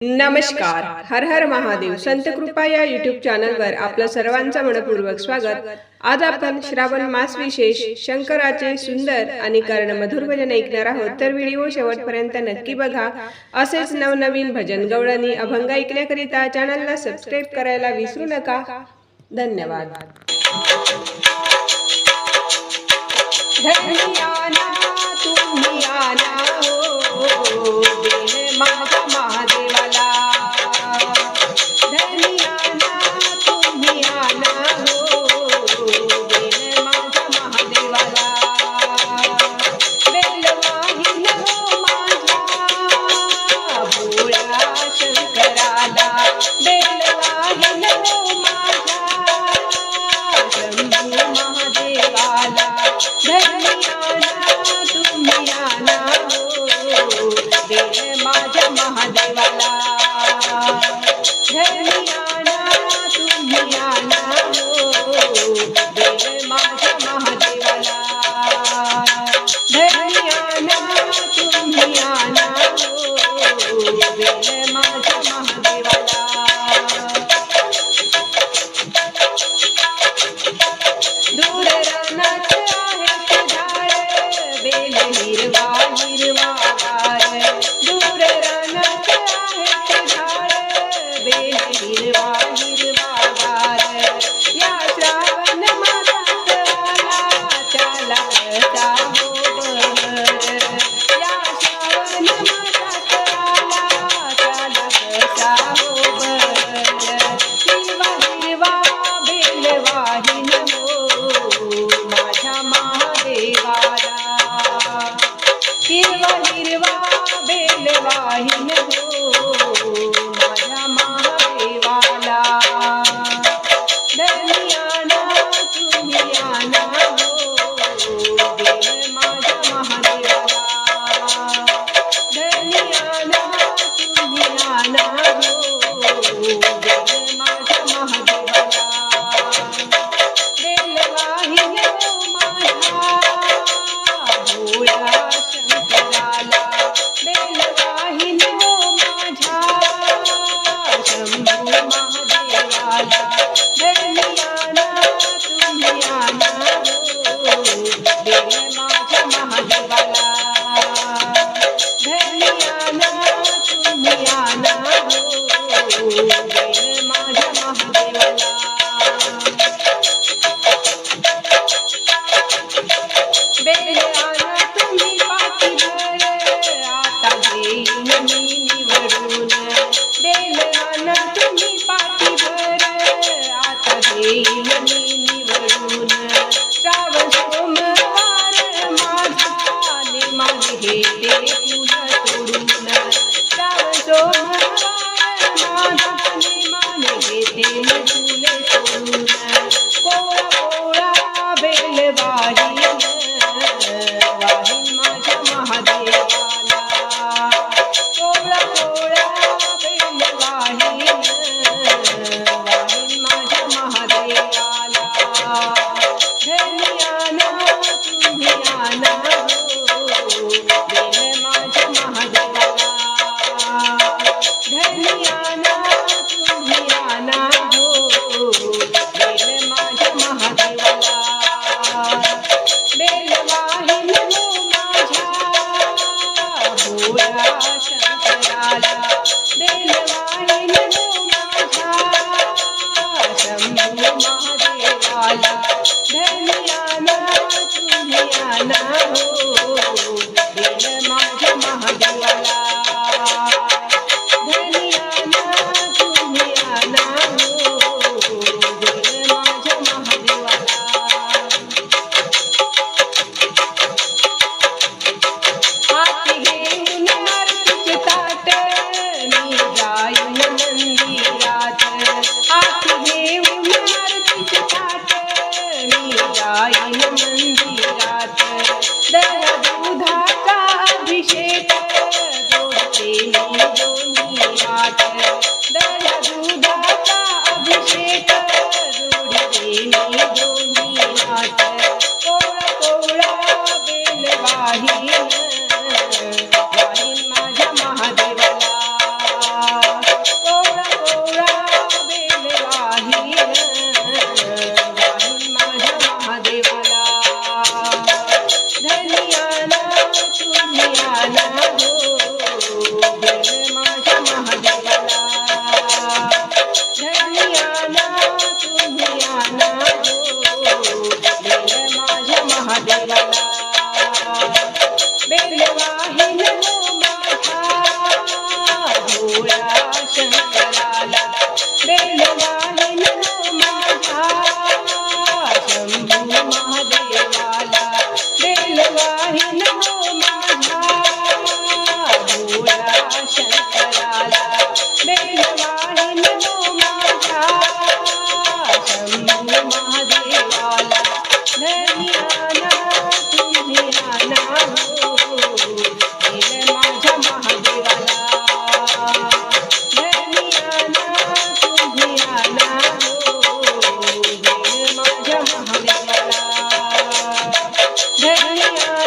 नमस्कार. हर हर महादेव. संत कृपा या यूट्यूब चॅनलवर आपलं सर्वांचं मनपूर्वक स्वागत. आज आपण श्रावण मास विशेष शंकराचे सुंदर आणि कर्णमधुर भजन ऐकणार आहोत, तर व्हिडिओ शेवटपर्यंत नक्की बघा. असेच नवनवीन भजन गवळणी अभंग ऐकण्याकरिता चॅनलला सबस्क्राईब करायला विसरू नका. धन्यवाद. धन्याना तुम्ही आना हो, बेन माझ्या महादेवाला. धन्याना तुम्ही आना हो, बेन माझ्या महादेवाला. बेलवाहीन हो माझ्या भोळ्या शंकराला. बेलवाहीन हो माझ्या शंभू महादेवाला. धन्याना तुम्ही आना हो, बेन माझ्या महादेवाला. धन्याना तुम्ही आना हो, बेन माझ्या महादेवाला. धन्याना तुम्ही आना हो, बेन माझ्या महादेवाला. दूर रानात आहेत झाड, बेल हिरवा हिरवा गार. दूर रानात आहेत झाड, बेल हिरवा हिरवा गार. या श्रावण मासात आला त्याला कसा हो बहर. या श्रावण मासात आला त्याला कसा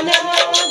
नमो